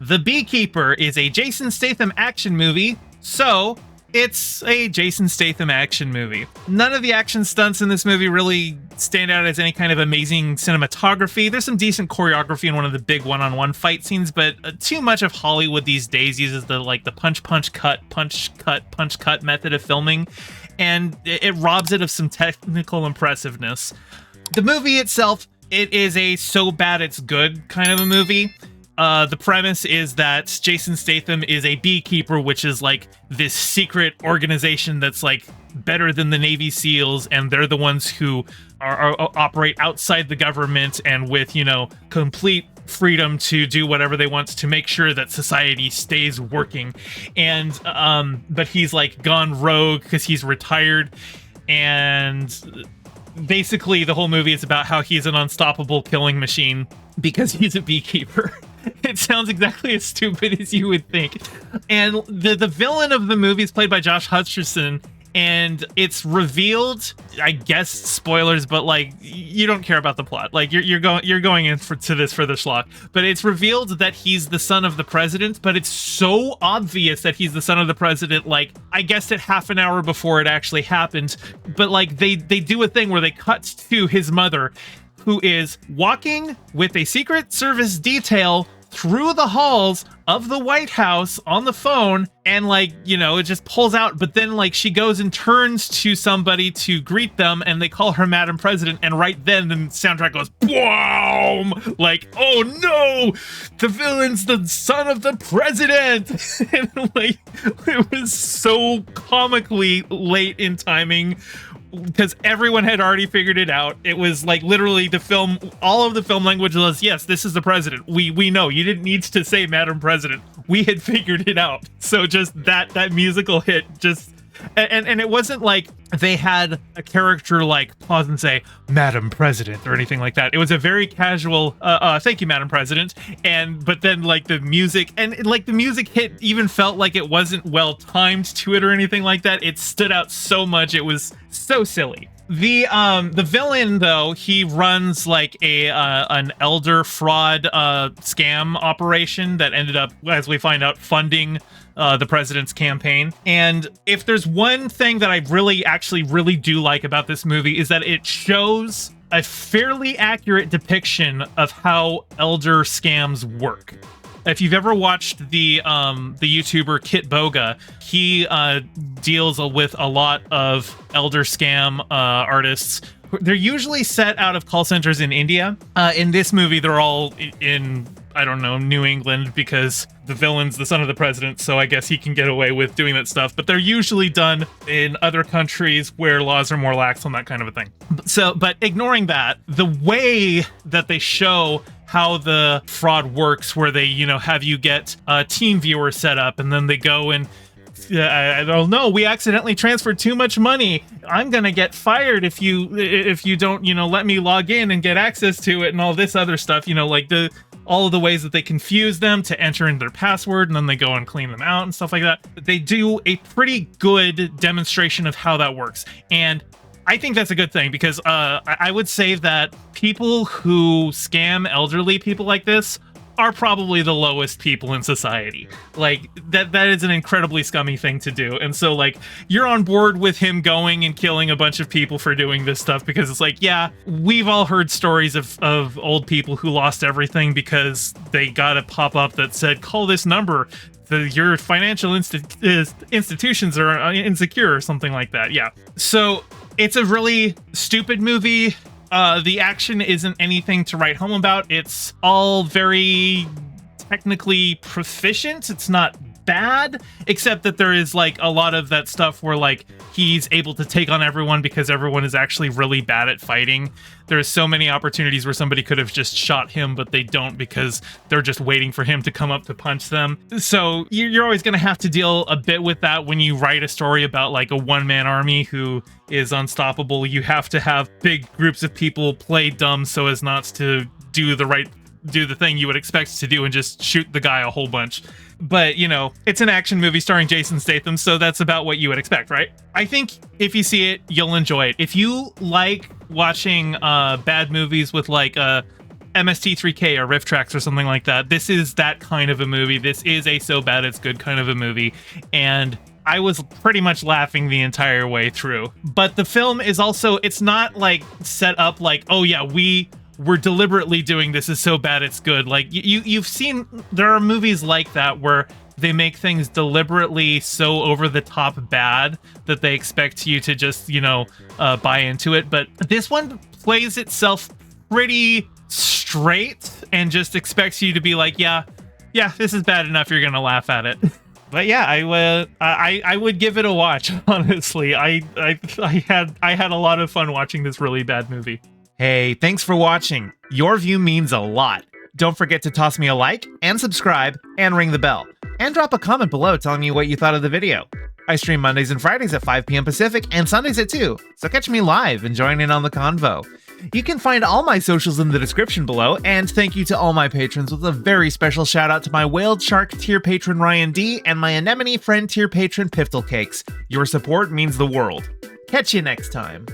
The Beekeeper is a Jason Statham action movie, so it's a Jason Statham action movie. None of the action stunts in this movie really stand out as any kind of amazing cinematography. There's some decent choreography in one of the big one-on-one fight scenes, but too much of Hollywood these days uses the punch, punch, cut, punch, cut, punch, cut method of filming, and it robs it of some technical impressiveness. The movie itself, it is a so bad it's good kind of a movie. The premise is that Jason Statham is a beekeeper, which is like this secret organization that's like better than the Navy SEALs, and they're the ones who operate outside the government and with, complete freedom to do whatever they want to make sure that society stays working. And but he's like gone rogue because he's retired, and basically the whole movie is about how he's an unstoppable killing machine because he's a beekeeper. It sounds exactly as stupid as you would think. And the villain of the movie is played by Josh Hutcherson, and it's revealed, I guess spoilers, but like you don't care about the plot. Like you're going in to this for the schlock. But it's revealed that he's the son of the president, but it's so obvious that he's the son of the president, like I guessed it half an hour before it actually happened. But like they do a thing where they cut to his mother, who is walking with a Secret Service detail through the halls of the White House on the phone, and it just pulls out, but then she goes and turns to somebody to greet them, and they call her Madam President, and right then the soundtrack goes boom, like, oh no, the villain's the son of the president. And it was so comically late in timing, because everyone had already figured it out. It was like literally all of the film language was, yes, this is the president. We know. You didn't need to say Madam President. We had figured it out. So just that musical hit just, and it wasn't like they had a character like pause and say Madam President or anything like that. It was a very casual thank you, Madam President. But then the music hit even felt like it wasn't well timed to it or anything like that. It stood out so much. It was so silly. The villain, though, he runs like an elder fraud scam operation that ended up, as we find out, funding the president's campaign. And if there's one thing that I really do like about this movie, is that it shows a fairly accurate depiction of how elder scams work. If you've ever watched the YouTuber Kit Boga, he deals with a lot of elder scam artists. They're usually set out of call centers in India. In this movie, they're all in, I don't know, New England, because the villain's the son of the president, so I guess he can get away with doing that stuff. But they're usually done in other countries where laws are more lax on that kind of a thing. But ignoring that, the way that they show how the fraud works, where they, have you get a team viewer set up, and then they go and I don't know, we accidentally transferred too much money. I'm gonna get fired if you don't, let me log in and get access to it, and all this other stuff. All of the ways that they confuse them to enter in their password, and then they go and clean them out and stuff like that. They do a pretty good demonstration of how that works, and I think that's a good thing, because I would say that people who scam elderly people like this are probably the lowest people in society. Like that is an incredibly scummy thing to do. And so you're on board with him going and killing a bunch of people for doing this stuff, because it's like, yeah, we've all heard stories of old people who lost everything because they got a pop-up that said, call this number. Your financial institutions are insecure or something like that. Yeah. So it's a really stupid movie. The action isn't anything to write home about. It's all very technically proficient. It's not bad, except that there is a lot of that stuff where he's able to take on everyone because everyone is actually really bad at fighting. There's so many opportunities where somebody could have just shot him, but they don't, because they're just waiting for him to come up to punch them. So you're always going to have to deal a bit with that when you write a story about a one-man army who is unstoppable. You have to have big groups of people play dumb so as not to do the thing you would expect to do and just shoot the guy a whole bunch. But, it's an action movie starring Jason Statham, so that's about what you would expect, right? I think if you see it, you'll enjoy it. If you like watching bad movies with a MST3K or Riff Tracks or something like that. This is that kind of a movie. This is a so bad it's good kind of a movie. And I was pretty much laughing the entire way through. But the film is also, it's not like set up like, oh yeah, we're deliberately doing this is so bad it's good. Like you've seen, there are movies like that where they make things deliberately so over the top bad that they expect you to just, buy into it. But this one plays itself pretty straight and just expects you to be like, yeah, this is bad enough. You're going to laugh at it. But yeah, I would give it a watch. Honestly, I had a lot of fun watching this really bad movie. Hey, thanks for watching. Your view means a lot. Don't forget to toss me a like and subscribe and ring the bell. And drop a comment below telling me what you thought of the video. I stream Mondays and Fridays at 5 p.m. Pacific and Sundays at 2, so catch me live and join in on the convo. You can find all my socials in the description below, and thank you to all my patrons with a very special shout out to my Whaled Shark tier patron Ryan D and my Anemone friend tier patron Piftle Cakes. Your support means the world. Catch you next time.